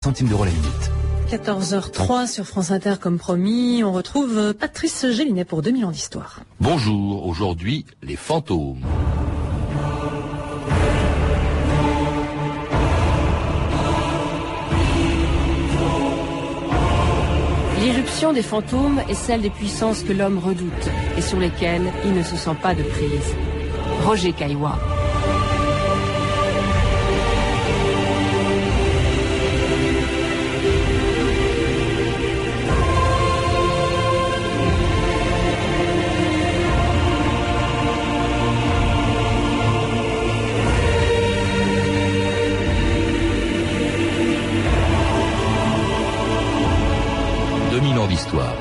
Centimes d'euros la minute. 14h03 sur France Inter comme promis, on retrouve Patrice Gélinet pour 2000 ans d'histoire. Bonjour, aujourd'hui les fantômes. L'irruption des fantômes est celle des puissances que l'homme redoute et sur lesquelles il ne se sent pas de prise. Roger Caillois. D'histoire.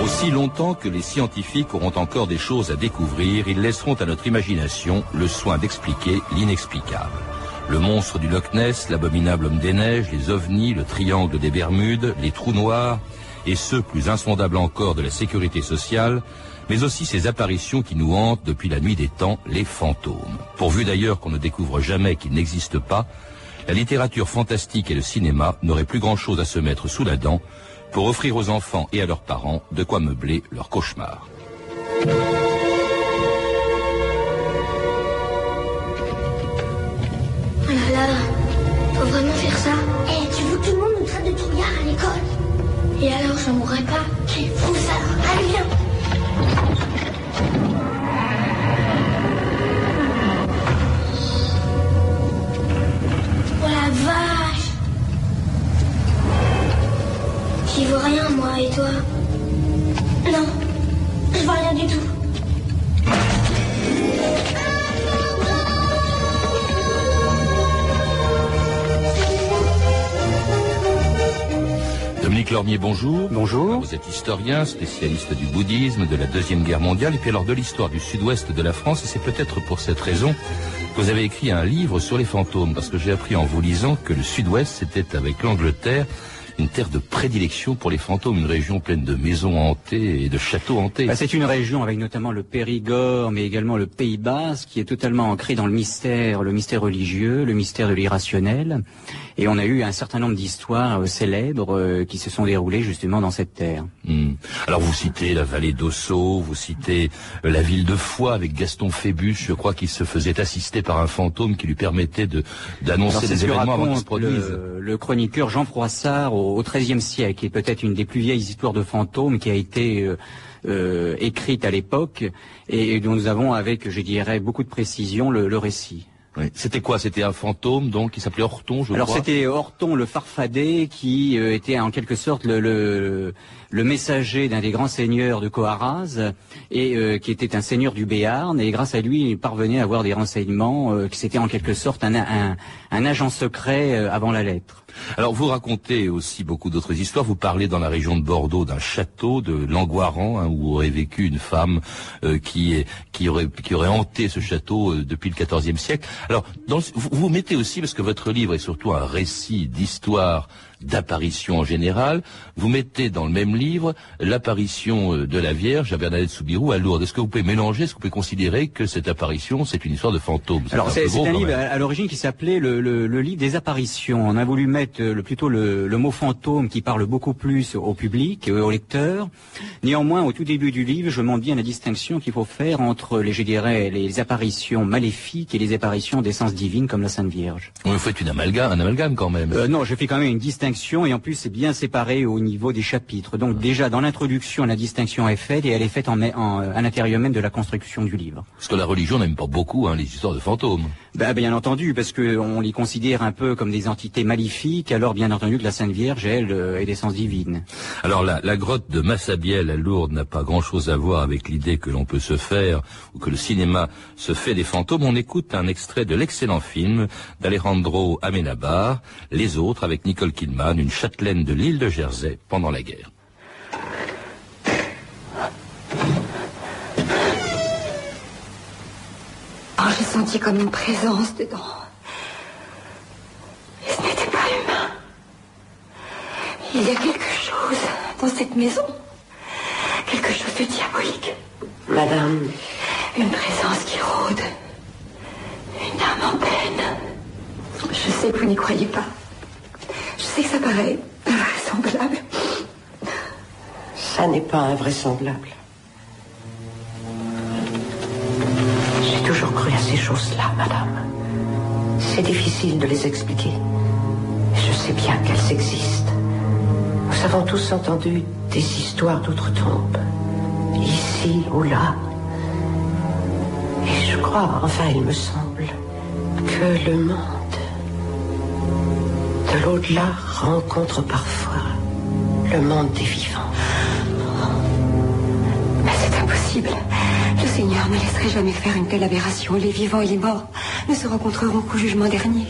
Aussi longtemps que les scientifiques auront encore des choses à découvrir, ils laisseront à notre imagination le soin d'expliquer l'inexplicable. Le monstre du Loch Ness, l'abominable homme des neiges, les ovnis, le triangle des Bermudes, les trous noirs, et ceux plus insondables encore de la sécurité sociale, mais aussi ces apparitions qui nous hantent depuis la nuit des temps, les fantômes. Pourvu d'ailleurs qu'on ne découvre jamais qu'ils n'existent pas, la littérature fantastique et le cinéma n'auraient plus grand-chose à se mettre sous la dent pour offrir aux enfants et à leurs parents de quoi meubler leur cauchemar. Oh là là, faut vraiment faire ça? Eh, tu veux que tout le monde nous traite de trouillard à l'école? Et alors, je mourrai pas? Quel fou ça! Allez, viens! Oh la vache! J'y vois rien, moi, et toi? Non, je vois rien du tout. Dominique Lormier, bonjour. Bonjour. Vous êtes historien, spécialiste du bouddhisme, de la Deuxième Guerre mondiale, et puis alors de l'histoire du sud-ouest de la France, et c'est peut-être pour cette raison que vous avez écrit un livre sur les fantômes, parce que j'ai appris en vous lisant que le sud-ouest, c'était avec l'Angleterre, une terre de prédilection pour les fantômes, une région pleine de maisons hantées et de châteaux hantés. C'est une région avec notamment le Périgord, mais également le Pays Basque, qui est totalement ancré dans le mystère religieux, le mystère de l'irrationnel. Et on a eu un certain nombre d'histoires célèbres qui se sont déroulées justement dans cette terre. Alors vous citez la vallée d'Ossau, vous citez la ville de Foix avec Gaston Phébus, je crois qu'il se faisait assister par un fantôme qui lui permettait d'annoncer des événements avant qu'ils se produisent. Le chroniqueur Jean Froissart au XIIIe siècle, est peut-être une des plus vieilles histoires de fantômes qui a été écrite à l'époque et dont nous avons avec, je dirais, beaucoup de précision le récit. Oui. C'était quoi? C'était un fantôme donc qui s'appelait Orton, je crois. Alors c'était Orton le Farfadet qui était en quelque sorte le messager d'un des grands seigneurs de Coarraze et qui était un seigneur du Béarn, et grâce à lui il parvenait à avoir des renseignements que c'était en quelque sorte un agent secret avant la lettre. Alors vous racontez aussi beaucoup d'autres histoires. Vous parlez dans la région de Bordeaux d'un château de Langoiran où aurait vécu une femme qui aurait hanté ce château depuis le XIVe siècle. Alors vous mettez aussi, parce que votre livre est surtout un récit d'histoire, d'apparition en général, vous mettez dans le même livre l'apparition de la Vierge à Bernadette Soubirous à Lourdes. Est-ce que vous pouvez mélanger, est-ce que vous pouvez considérer que cette apparition c'est une histoire de fantôme? Alors c'est un livre à l'origine qui s'appelait le livre des apparitions. On a voulu mettre plutôt le mot fantôme qui parle beaucoup plus au public et aux lecteurs. Néanmoins, au tout début du livre, je montre bien la distinction qu'il faut faire entre les apparitions maléfiques et les apparitions d'essence divine comme la Sainte Vierge. Vous faites un amalgame quand même. Non, je fais quand même une distinction, et en plus c'est bien séparé au niveau des chapitres. Donc déjà dans l'introduction la distinction est faite, et elle est faite à l'intérieur même de la construction du livre. Parce que la religion n'aime pas beaucoup les histoires de fantômes. Bien entendu, parce que on les considère un peu comme des entités maléfiques, alors bien entendu que la Sainte Vierge, elle, est d'essence divine. Alors la grotte de Massabielle à Lourdes n'a pas grand-chose à voir avec l'idée que l'on peut se faire, ou que le cinéma se fait des fantômes. On écoute un extrait de l'excellent film d'Alejandro Amenábar, Les Autres, avec Nicole Kidman, une châtelaine de l'île de Jersey pendant la guerre. Oh, j'ai senti comme une présence dedans. Et ce n'était pas humain. Il y a quelque chose dans cette maison. Quelque chose de diabolique. Madame, une présence qui rôde. Une âme en peine. Je sais que vous n'y croyez pas. Je sais que ça paraît invraisemblable. Ça n'est pas invraisemblable. J'ai toujours cru à ces choses-là, madame. C'est difficile de les expliquer. Je sais bien qu'elles existent. Nous avons tous entendu des histoires d'outre-tombe, ici ou là. Et je crois, enfin il me semble, que le monde de l'au-delà rencontre parfois le monde des vivants. Mais c'est impossible. Le Seigneur ne laisserait jamais faire une telle aberration. Les vivants et les morts ne se rencontreront qu'au jugement dernier.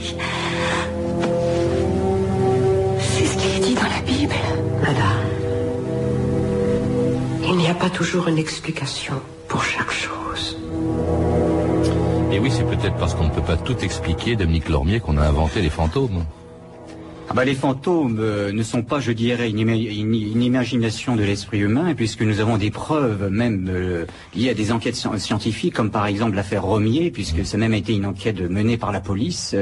C'est ce qui est dit dans la Bible. Madame, il n'y a pas toujours une explication pour chaque chose. Et oui, c'est peut-être parce qu'on ne peut pas tout expliquer, Dominique Lormier, qu'on a inventé les fantômes. Les fantômes ne sont pas, je dirais, une imagination de l'esprit humain, puisque nous avons des preuves même liées à des enquêtes scientifiques, comme par exemple l'affaire Romier, puisque ça a même été une enquête menée par la police,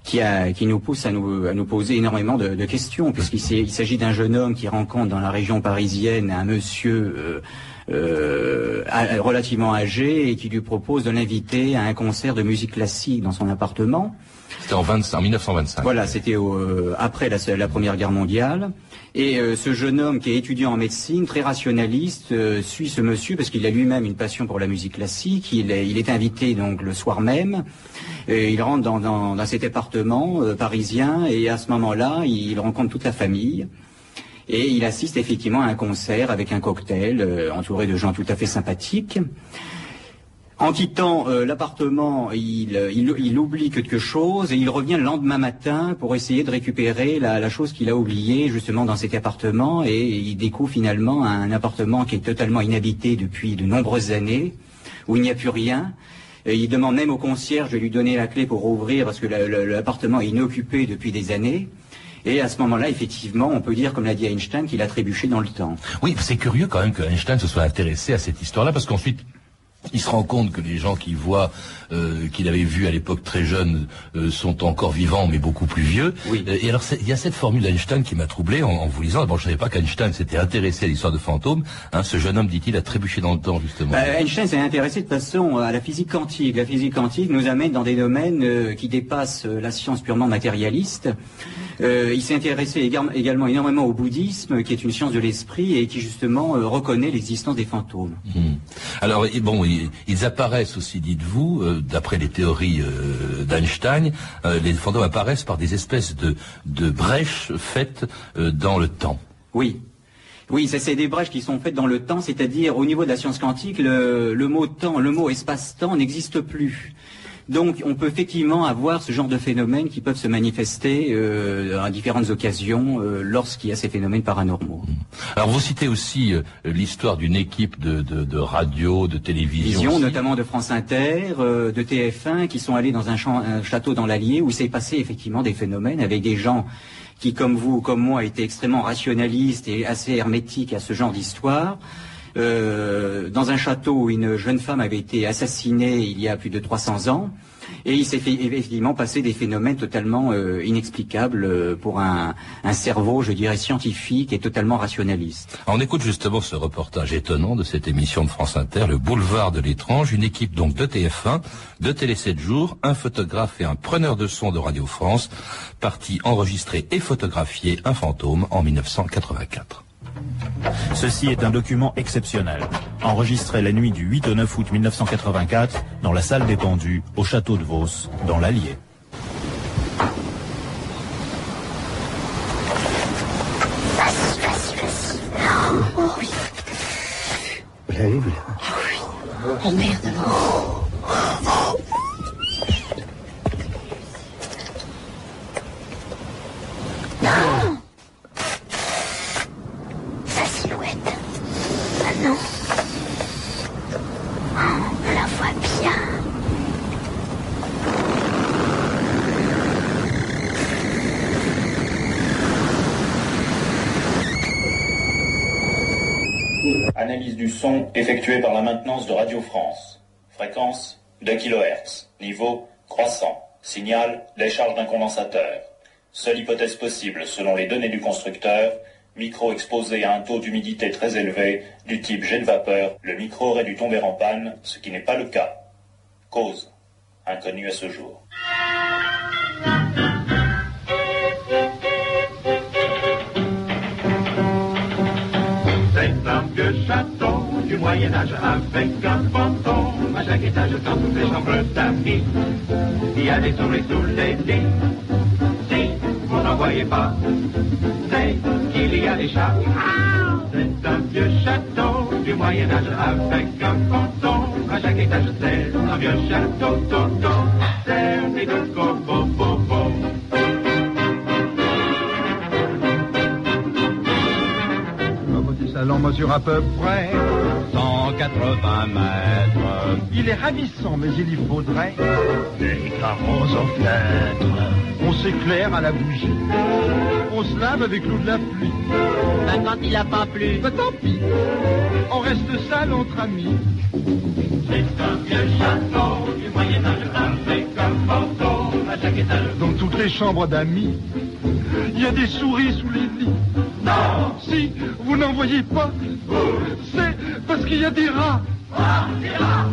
qui nous pousse à nous poser énormément de questions, puisqu'il s'agit d'un jeune homme qui rencontre dans la région parisienne un monsieur relativement âgé et qui lui propose de l'inviter à un concert de musique classique dans son appartement. C'était en 1925. Voilà, c'était après la Première Guerre mondiale. Et ce jeune homme qui est étudiant en médecine, très rationaliste, suit ce monsieur parce qu'il a lui-même une passion pour la musique classique. Il est invité donc le soir même. Et il rentre dans cet appartement parisien et à ce moment-là, il rencontre toute la famille. Et il assiste effectivement à un concert avec un cocktail entouré de gens tout à fait sympathiques. En quittant l'appartement, il oublie quelque chose et il revient le lendemain matin pour essayer de récupérer la chose qu'il a oubliée justement dans cet appartement et il découvre finalement un appartement qui est totalement inhabité depuis de nombreuses années, où il n'y a plus rien. Et il demande même au concierge de lui donner la clé pour ouvrir parce que l'appartement est inoccupé depuis des années. Et à ce moment-là, effectivement, on peut dire, comme l'a dit Einstein, qu'il a trébuché dans le temps. Oui, c'est curieux quand même que Einstein se soit intéressé à cette histoire-là, parce qu'ensuite, il se rend compte que les gens qui voient, qu'il avait vu à l'époque très jeune, sont encore vivants, mais beaucoup plus vieux. Oui. Et alors, il y a cette formule d'Einstein qui m'a troublé en vous lisant. Bon, je savais pas qu'Einstein s'était intéressé à l'histoire de fantômes. Ce jeune homme, dit-il, a trébuché dans le temps, justement. Einstein s'est intéressé de façon à la physique quantique. La physique quantique nous amène dans des domaines qui dépassent la science purement matérialiste. Il s'est intéressé également énormément au bouddhisme, qui est une science de l'esprit et qui justement reconnaît l'existence des fantômes. Alors, bon, ils apparaissent aussi, dites-vous, d'après les théories d'Einstein, les fantômes apparaissent par des espèces de brèches faites dans le temps. Oui. Oui, c'est des brèches qui sont faites dans le temps, c'est-à-dire au niveau de la science quantique, le mot temps, le mot espace-temps n'existe plus. Donc on peut effectivement avoir ce genre de phénomènes qui peuvent se manifester à différentes occasions lorsqu'il y a ces phénomènes paranormaux. Alors vous citez aussi l'histoire d'une équipe de radio, de télévision aussi. Notamment de France Inter, de TF1, qui sont allés dans un château dans l'Allier où il s'est passé effectivement des phénomènes avec des gens qui, comme vous ou comme moi, étaient extrêmement rationalistes et assez hermétiques à ce genre d'histoire. Dans un château où une jeune femme avait été assassinée il y a plus de 300 ans, et il s'est fait effectivement passer des phénomènes totalement inexplicables pour un cerveau, je dirais, scientifique et totalement rationaliste. On écoute justement ce reportage étonnant de cette émission de France Inter, le boulevard de l'étrange, une équipe donc de TF1, de Télé 7 jours, un photographe et un preneur de son de Radio France, partis enregistrer et photographier un fantôme en 1984. Ceci est un document exceptionnel, enregistré la nuit du 8 au 9 août 1984 dans la salle des pendus au château de Vos, dans l'Allier. Vas-y. Oh oui. Vous l'avez vu? Oh merde alors. Non. Sa silhouette. Ah non. On la voit bien. Analyse du son effectuée par la maintenance de Radio France. Fréquence 2 kHz. Niveau croissant. Signal décharge d'un condensateur. Seule hypothèse possible selon les données du constructeur, micro exposé à un taux d'humidité très élevé du type jet de vapeur, le micro aurait dû tomber en panne, ce qui n'est pas le cas. Cause inconnue à ce jour. C'est un vieux château du Moyen-Âge avec un fantôme à chaque étage dans toutes les chambres d'amis. Il y a des souris sous les lits. Si vous n'en voyez pas, c'est qu'il y a des chats. C'est un vieux château du Moyen-Âge avec un fantôme à chaque étage. C'est un vieux château, toto, servi de coco, bobo. Salon mesure à peu près 180 mètres. Il est ravissant, mais il y faudrait des carreaux aux fenêtres. On s'éclaire à la bougie, on se lave avec l'eau de la pluie. Ben quand il a pas plu, ben tant pis, on reste sale entre amis. C'est un vieux château du Moyen-Âge avec un fantôme à chaque étage. Dans toutes les chambres d'amis, il y a des souris sous les lits. Non, si vous n'en voyez pas, c'est parce qu'il y a des rats. Ah, des rats.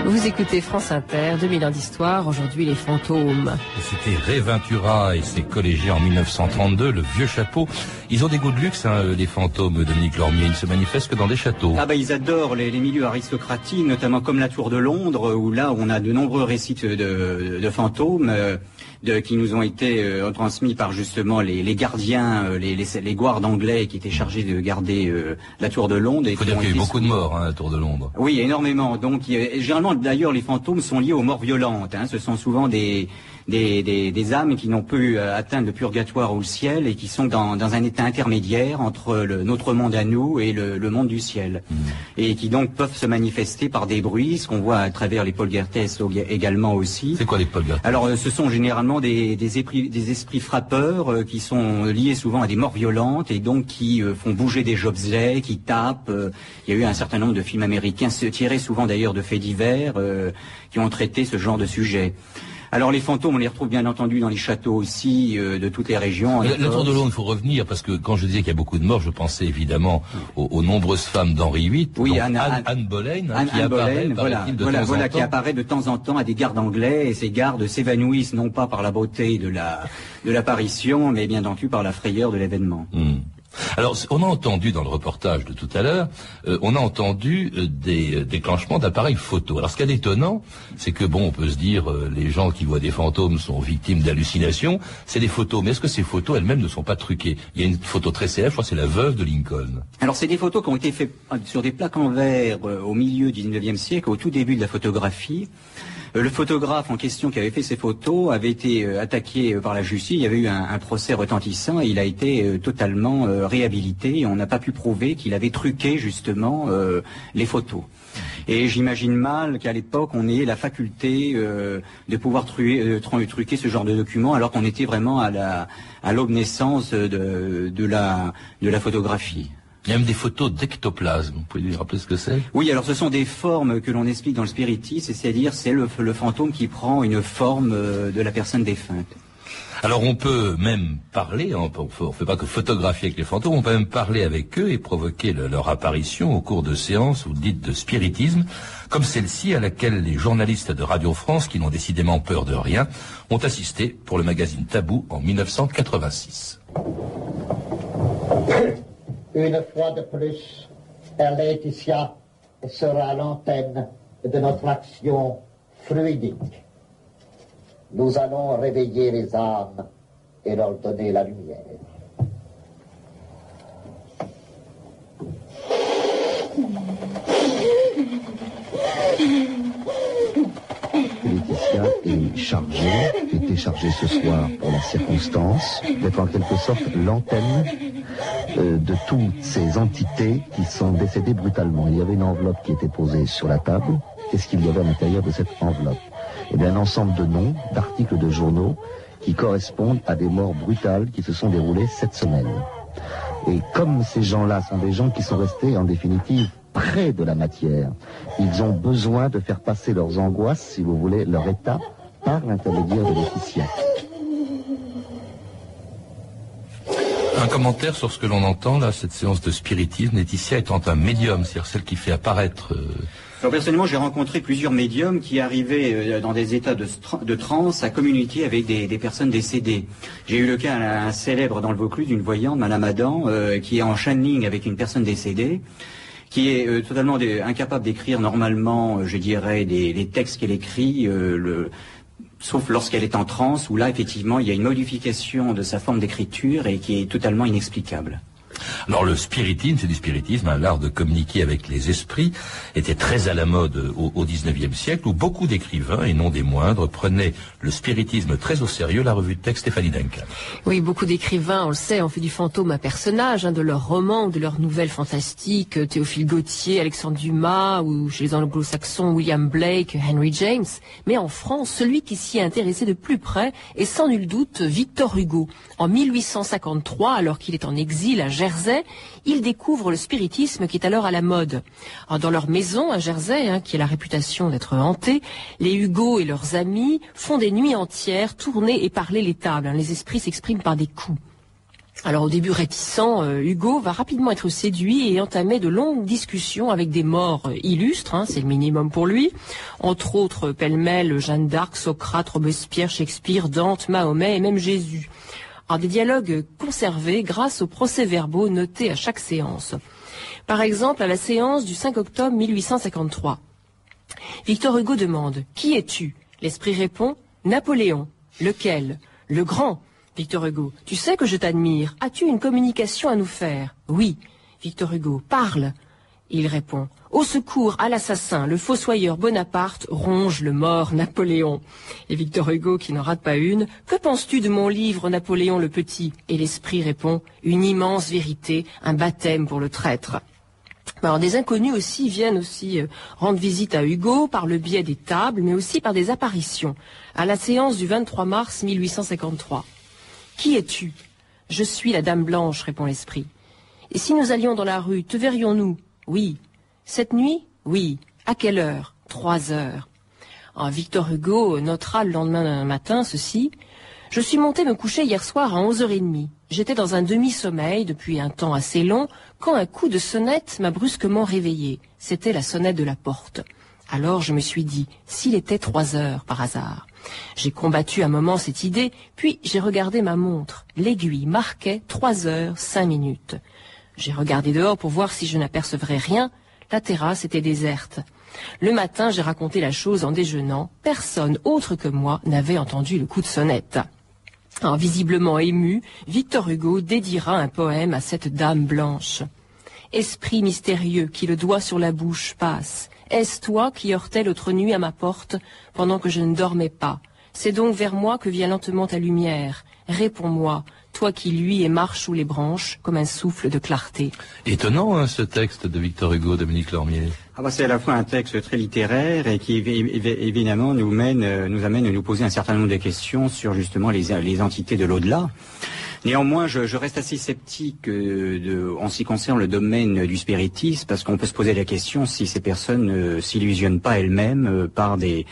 Vous écoutez France Inter, 2000 ans d'histoire, aujourd'hui les fantômes. C'était Ray Ventura et ses collégiens en 1932, le vieux chapeau. Ils ont des goûts de luxe, hein, les fantômes, Dominique Lormier. Ils ne se manifestent que dans des châteaux. Ah bah ils adorent les milieux aristocratiques, notamment comme la Tour de Londres, où là on a de nombreux récits de fantômes qui nous ont été transmis par justement les gardiens, les guards anglais qui étaient chargés de garder la Tour de Londres. Il faut dire qu'il y a eu beaucoup de morts, hein, la Tour de Londres. Oui, énormément. Donc généralement, d'ailleurs, les fantômes sont liés aux morts violentes. Hein. Ce sont souvent des âmes qui n'ont pu atteindre le purgatoire ou le ciel et qui sont dans un état intermédiaire entre notre monde à nous et le monde du ciel. Et qui donc peuvent se manifester par des bruits, ce qu'on voit à travers les poltergeists également aussi. C'est quoi les poltergeists? Alors ce sont généralement des esprits frappeurs qui sont liés souvent à des morts violentes et donc qui font bouger des objets, qui tapent. Il y a eu un certain nombre de films américains tirés souvent d'ailleurs de faits divers qui ont traité ce genre de sujet. Alors les fantômes, on les retrouve bien entendu dans les châteaux aussi de toutes les régions. La Tour de Londres, il faut revenir parce que quand je disais qu'il y a beaucoup de morts, je pensais évidemment aux nombreuses femmes d'Henri VIII. Oui, Anne Boleyn, qui apparaît qui apparaît de temps en temps à des gardes anglais et ces gardes s'évanouissent non pas par la beauté de l'apparition, mais bien entendu par la frayeur de l'événement. Alors, on a entendu dans le reportage de tout à l'heure, on a entendu des déclenchements d'appareils photo. Alors, ce qui est étonnant, c'est que bon, on peut se dire, les gens qui voient des fantômes sont victimes d'hallucinations. C'est des photos, mais est-ce que ces photos elles-mêmes ne sont pas truquées? Il y a une photo très célèbre, je crois que c'est la veuve de Lincoln. Alors, c'est des photos qui ont été faites sur des plaques en verre au milieu du 19e siècle, au tout début de la photographie. Le photographe en question qui avait fait ces photos avait été attaqué par la justice. Il y avait eu un procès retentissant et il a été totalement réhabilité. Et on n'a pas pu prouver qu'il avait truqué justement les photos. Et j'imagine mal qu'à l'époque on ait la faculté de pouvoir truquer ce genre de documents alors qu'on était vraiment à l'aube naissance de la photographie. Il y a même des photos d'ectoplasme. Vous pouvez lui rappeler ce que c'est? Oui, alors ce sont des formes que l'on explique dans le spiritisme, c'est-à-dire c'est le fantôme qui prend une forme de la personne défunte. Alors on peut même parler, on ne fait pas que photographier avec les fantômes, on peut même parler avec eux et provoquer leur apparition au cours de séances ou dites de spiritisme, comme celle-ci à laquelle les journalistes de Radio France, qui n'ont décidément peur de rien, ont assisté pour le magazine Tabou en 1986. Une fois de plus, Laetitia sera l'antenne de notre action fluidique. Nous allons réveiller les âmes et leur donner la lumière. Laetitia était chargée ce soir pour la circonstance d'être en quelque sorte l'antenne de toutes ces entités qui sont décédées brutalement. Il y avait une enveloppe qui était posée sur la table. Qu'est-ce qu'il y avait à l'intérieur de cette enveloppe? Eh bien, un ensemble de noms, d'articles de journaux qui correspondent à des morts brutales qui se sont déroulées cette semaine. Et comme ces gens-là sont des gens qui sont restés en définitive près de la matière, ils ont besoin de faire passer leurs angoisses, si vous voulez, leur état, par l'intermédiaire de Laetitia. Un commentaire sur ce que l'on entend là, cette séance de spiritisme, Laetitia étant un médium, c'est-à-dire celle qui fait apparaître... Alors personnellement, j'ai rencontré plusieurs médiums qui arrivaient dans des états de transe à communiquer avec des personnes décédées. J'ai eu le cas un célèbre dans le Vaucluse d'une voyante, Madame Adam, qui est en channeling avec une personne décédée, qui est totalement incapable d'écrire normalement, je dirais, les textes qu'elle écrit, sauf lorsqu'elle est en transe, où là, effectivement, il y a une modification de sa forme d'écriture et qui est totalement inexplicable. Alors le spiritisme, c'est du spiritisme, l'art de communiquer avec les esprits, était très à la mode au XIXe siècle, où beaucoup d'écrivains, et non des moindres, prenaient le spiritisme très au sérieux. La revue de texte Stéphanie Duncan. Oui, beaucoup d'écrivains, on le sait, ont fait du fantôme un personnage, de leurs romans ou de leurs nouvelles fantastiques, Théophile Gautier, Alexandre Dumas, ou chez les anglo-saxons, William Blake, Henry James. Mais en France, celui qui s'y est intéressé de plus près est sans nul doute Victor Hugo. En 1853, alors qu'il est en exil à Jersey, ils découvrent le spiritisme qui est alors à la mode. Alors, dans leur maison à Jersey, qui a la réputation d'être hantée, les Hugo et leurs amis font des nuits entières, tourner et parler les tables. Les esprits s'expriment par des coups. Alors au début réticent, Hugo va rapidement être séduit et entamer de longues discussions avec des morts illustres, c'est le minimum pour lui, entre autres pêle-mêle Jeanne d'Arc, Socrate, Robespierre, Shakespeare, Dante, Mahomet et même Jésus. Alors, des dialogues conservés grâce aux procès-verbaux notés à chaque séance. Par exemple, à la séance du 5 octobre 1853. Victor Hugo demande « Qui es-tu » L'esprit répond « Napoléon. » Lequel ? Le grand. Victor Hugo. « Tu sais que je t'admire. As-tu une communication à nous faire ?» Oui. Victor Hugo. « Parle. » Il répond « Au secours, à l'assassin, le fossoyeur Bonaparte ronge le mort Napoléon. » Et Victor Hugo, qui n'en rate pas une, « Que penses-tu de mon livre Napoléon le Petit ?» Et l'esprit répond « Une immense vérité, un baptême pour le traître. » Alors des inconnus aussi viennent rendre visite à Hugo par le biais des tables, mais aussi par des apparitions. À la séance du 23 mars 1853. « Qui es-tu »« Je suis la Dame Blanche, répond l'esprit. Et si nous allions dans la rue, te verrions-nous ? Oui. Cette nuit ? Oui. À quelle heure ? 3 heures. Victor Hugo notera le lendemain matin ceci. Je suis monté me coucher hier soir à 11h30. J'étais dans un demi-sommeil depuis un temps assez long quand un coup de sonnette m'a brusquement réveillé. C'était la sonnette de la porte. Alors je me suis dit, s'il était 3 heures par hasard. J'ai combattu un moment cette idée, puis j'ai regardé ma montre. L'aiguille marquait 3 heures 5 minutes. J'ai regardé dehors pour voir si je n'apercevrais rien. La terrasse était déserte. Le matin, j'ai raconté la chose en déjeunant. Personne autre que moi n'avait entendu le coup de sonnette. Alors, visiblement ému, Victor Hugo dédiera un poème à cette dame blanche. Esprit mystérieux qui le doigt sur la bouche passe. Est-ce toi qui heurtais l'autre nuit à ma porte pendant que je ne dormais pas? C'est donc vers moi que vient lentement ta lumière. Réponds-moi, toi qui luis et marches sous les branches comme un souffle de clarté. Étonnant ce texte de Victor Hugo, Dominique Lormier. C'est à la fois un texte très littéraire et qui évidemment nous amène à nous poser un certain nombre de questions sur justement les entités de l'au-delà. Néanmoins, je reste assez sceptique en ce qui concerne le domaine du spiritisme, parce qu'on peut se poser la question si ces personnes ne s'illusionnent pas elles-mêmes par des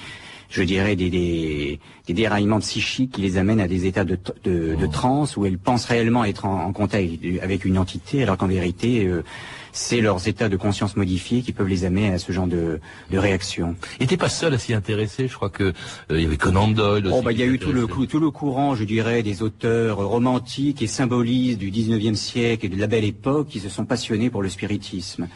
déraillements psychiques qui les amènent à des états de transe où elles pensent réellement être en contact avec une entité, alors qu'en vérité, c'est leurs états de conscience modifiés qui peuvent les amener à ce genre de réaction. Et t'es pas seul à s'y intéresser, je crois que il y avait Conan Doyle aussi. Il y a eu tout le courant, je dirais, des auteurs romantiques et symbolistes du 19e siècle et de la Belle Époque qui se sont passionnés pour le spiritisme.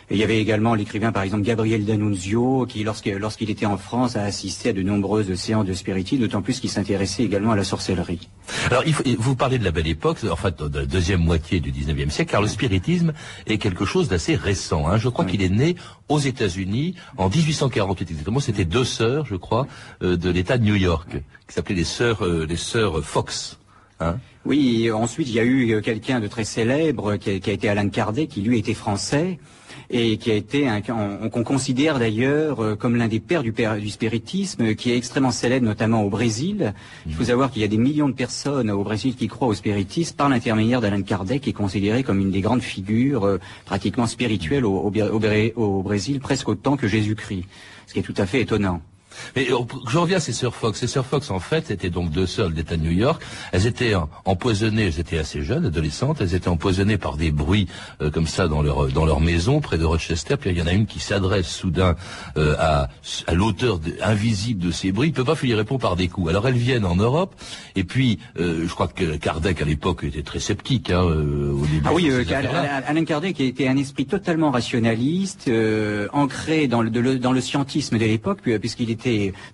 Et il y avait également l'écrivain, par exemple, Gabriel D'Annunzio, qui, lorsqu'il était en France, a assisté à de nombreuses séances de spiritisme, d'autant plus qu'il s'intéressait également à la sorcellerie. Alors, vous parlez de la Belle Époque, en fait, de la deuxième moitié du 19e siècle, car le spiritisme est quelque chose d'assez récent. Je crois qu'il est né aux États-Unis en 1848 exactement. C'était 2 sœurs, je crois, de l'État de New York, qui s'appelaient les sœurs Fox. Oui, ensuite il y a eu quelqu'un de très célèbre qui a été Alan Kardec, qui lui était français et qui a été qu'on considère d'ailleurs comme l'un des pères du spiritisme, qui est extrêmement célèbre notamment au Brésil. Il faut savoir qu'il y a des millions de personnes au Brésil qui croient au spiritisme par l'intermédiaire d'Allan Kardec, qui est considéré comme une des grandes figures pratiquement spirituelles au Brésil, presque autant que Jésus-Christ, ce qui est tout à fait étonnant. Mais je reviens à ces sœurs Fox. Ces sœurs Fox, en fait, étaient donc deux sœurs d'État de New York. Elles étaient empoisonnées, elles étaient assez jeunes, adolescentes, elles étaient empoisonnées par des bruits comme ça dans leur maison, près de Rochester. Puis il y en a une qui s'adresse soudain à l'auteur invisible de ces bruits. Il peut pas lui répondre par des coups. Alors elles viennent en Europe, et puis je crois que Kardec à l'époque était très sceptique au début. Ah oui, Allan Kardec était un esprit totalement rationaliste, ancré dans le scientisme de l'époque, puisqu'il était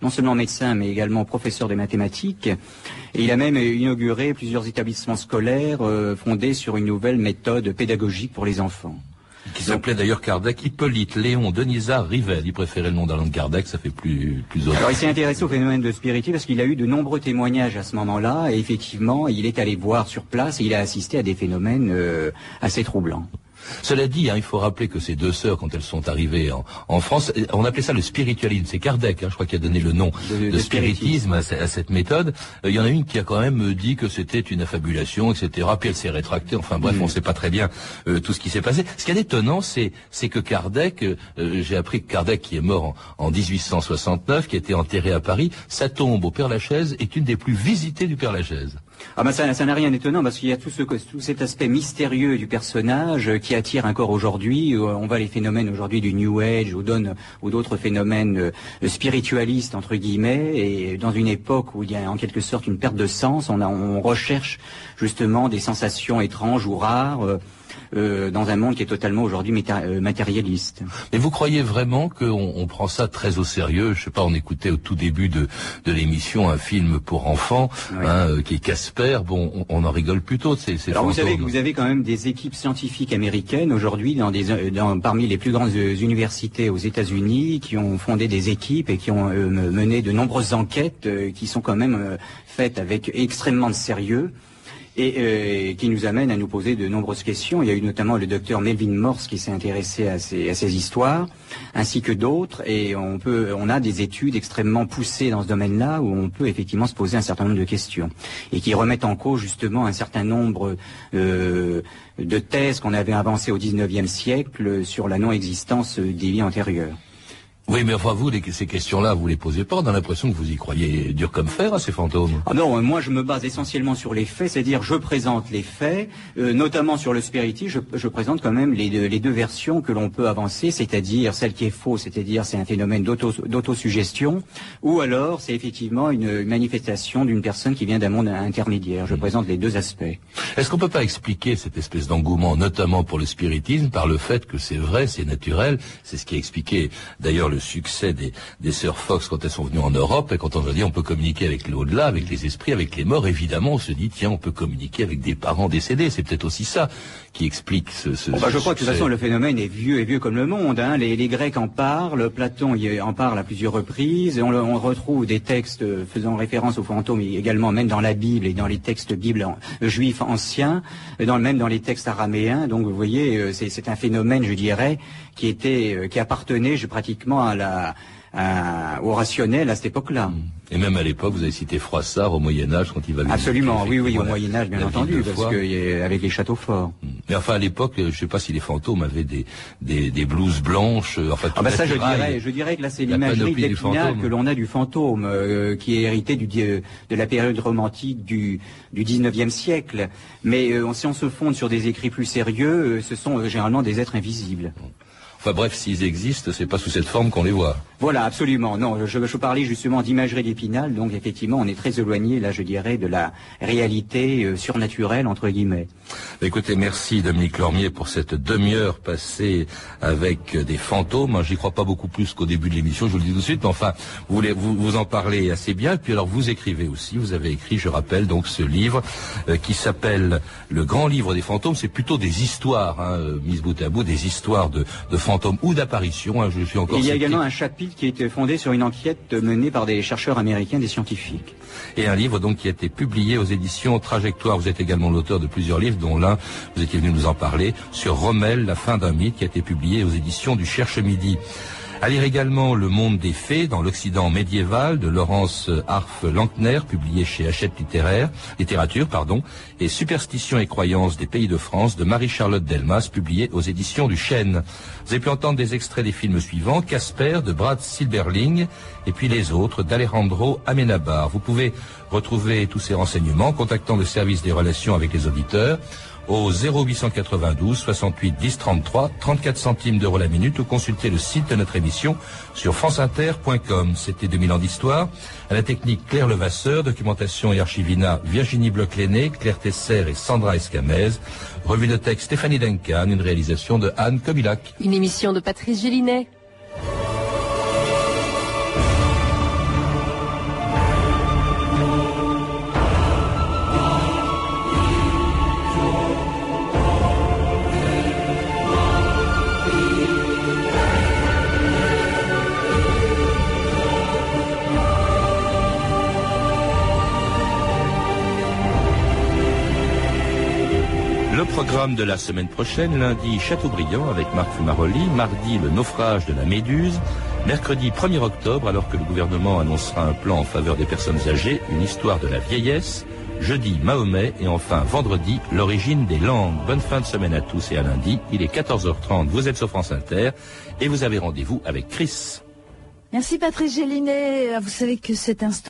non seulement médecin mais également professeur de mathématiques, et il a même inauguré plusieurs établissements scolaires fondés sur une nouvelle méthode pédagogique pour les enfants. Qui s'appelait d'ailleurs Kardec, Hippolyte Léon Denisard Rivel. Il préférait le nom d'Allan Kardec, ça fait plus autre. Alors il s'est intéressé au phénomène de spiritisme parce qu'il a eu de nombreux témoignages à ce moment-là, et effectivement il est allé voir sur place et il a assisté à des phénomènes assez troublants. Cela dit, il faut rappeler que ces deux sœurs, quand elles sont arrivées en France, on appelait ça le spiritualisme. C'est Kardec, je crois, qui a donné le nom de spiritisme à cette méthode. Il y en a une qui a quand même dit que c'était une affabulation, etc. Puis elle s'est rétractée. Enfin bref, on ne sait pas très bien tout ce qui s'est passé. Ce qui est étonnant, c'est que Kardec, j'ai appris que Kardec, qui est mort en 1869, qui a été enterré à Paris, sa tombe au Père-Lachaise est une des plus visitées du Père-Lachaise. Ah ben ça n'a rien d'étonnant, parce qu'il y a tout cet aspect mystérieux du personnage qui attire encore aujourd'hui. On voit les phénomènes aujourd'hui du New Age ou d'autres phénomènes spiritualistes entre guillemets, et dans une époque où il y a en quelque sorte une perte de sens, on recherche justement des sensations étranges ou rares. Dans un monde qui est totalement aujourd'hui matérialiste. Mais vous croyez vraiment qu'on prend ça très au sérieux? Je sais pas, on écoutait au tout début de l'émission un film pour enfants, qui est Casper. Bon, on en rigole plutôt de ces Alors fantômes. vous savez que vous avez quand même des équipes scientifiques américaines aujourd'hui parmi les plus grandes universités aux États-Unis qui ont fondé des équipes et qui ont mené de nombreuses enquêtes qui sont quand même faites avec extrêmement de sérieux. Et qui nous amène à nous poser de nombreuses questions. Il y a eu notamment le docteur Melvin Morse qui s'est intéressé à ces histoires, ainsi que d'autres, et on a des études extrêmement poussées dans ce domaine-là où on peut effectivement se poser un certain nombre de questions et qui remettent en cause justement un certain nombre de thèses qu'on avait avancées au XIXe siècle sur la non-existence des vies antérieures. Oui, mais enfin vous, ces questions-là, vous les posez pas. On a l'impression que vous y croyez dur comme fer à ces fantômes. Ah non, moi je me base essentiellement sur les faits, c'est-à-dire je présente les faits, notamment sur le spiritisme, je présente quand même les deux versions que l'on peut avancer, c'est-à-dire celle qui est fausse, c'est-à-dire c'est un phénomène d'autosuggestion, ou alors c'est effectivement une manifestation d'une personne qui vient d'un monde intermédiaire. Je présente les deux aspects. Est-ce qu'on peut pas expliquer cette espèce d'engouement, notamment pour le spiritisme, par le fait que c'est vrai, c'est naturel, c'est ce qui a expliqué d'ailleurs le succès des sœurs Fox quand elles sont venues en Europe, et quand on a dit on peut communiquer avec l'au-delà, avec les esprits, avec les morts, évidemment on se dit tiens on peut communiquer avec des parents décédés. C'est peut-être aussi ça qui explique ce je crois que de toute façon le phénomène est vieux comme le monde. Les Grecs en parlent, Platon en parle à plusieurs reprises, et on retrouve des textes faisant référence aux fantômes également, même dans la Bible et dans les textes juifs anciens, même dans les textes araméens. Donc vous voyez, c'est un phénomène, je dirais, qui appartenait pratiquement au rationnel à cette époque-là. Et même à l'époque, vous avez cité Froissart au Moyen-Âge quand il va... Absolument, oui, au Moyen-Âge, bien entendu, parce que avec les châteaux forts. Mais enfin, à l'époque, je ne sais pas si les fantômes avaient des blouses blanches, ça, je dirais que là, c'est l'imagerie d'Épinal que l'on a du fantôme, qui est hérité de la période romantique du 19e siècle. Mais si on se fonde sur des écrits plus sérieux, ce sont généralement des êtres invisibles. Enfin bref, s'ils existent, c'est pas sous cette forme qu'on les voit. Voilà, absolument. Non, je parlais justement d'imagerie d'Épinal, donc effectivement, on est très éloigné, là, je dirais, de la réalité surnaturelle, entre guillemets. Écoutez, merci Dominique Lormier pour cette demi-heure passée avec des fantômes. J'y crois pas beaucoup plus qu'au début de l'émission, je vous le dis tout de suite, mais enfin, vous en parlez assez bien. Et puis alors, vous écrivez aussi, vous avez écrit, je rappelle, donc ce livre qui s'appelle Le Grand Livre des Fantômes. C'est plutôt des histoires, mises bout à bout, des histoires de fantômes ou d'apparitions. Hein, je suis encore. Il y a également un chapitre qui a été fondé sur une enquête menée par des chercheurs américains, des scientifiques. Et un livre donc qui a été publié aux éditions Trajectoire. Vous êtes également l'auteur de plusieurs livres, dont l'un, vous étiez venu nous en parler, sur Rommel, la fin d'un mythe, qui a été publié aux éditions du Cherche Midi. À lire également Le Monde des Fées dans l'Occident médiéval de Laurence Arf-Lankner, publié chez Hachette Littérature, et Superstitions et croyances des pays de France de Marie-Charlotte Delmas, publié aux éditions du Chêne. Vous avez pu entendre des extraits des films suivants: Casper de Brad Silberling et puis Les Autres d'Alejandro Amenabar. Vous pouvez retrouver tous ces renseignements en contactant le service des relations avec les auditeurs au 0892 68 10 33, 34 centimes d'euros la minute, ou consulter le site de notre émission sur franceinter.com. C'était 2000 ans d'histoire. À la technique, Claire Levasseur, documentation et archivina, Virginie Bloch-Lenné, Claire Tesser et Sandra Escamez. Revue de texte, Stéphanie Duncan, une réalisation de Anne Kobilac. Une émission de Patrice Gélinet. Le programme de la semaine prochaine: lundi, Châteaubriand avec Marc Fumaroli, mardi, le naufrage de la Méduse, mercredi 1er octobre, alors que le gouvernement annoncera un plan en faveur des personnes âgées, une histoire de la vieillesse, jeudi, Mahomet, et enfin vendredi, l'origine des langues. Bonne fin de semaine à tous et à lundi. Il est 14h30, vous êtes sur France Inter et vous avez rendez-vous avec Chris. Merci Patrice Gélinet. Vous savez que cet instant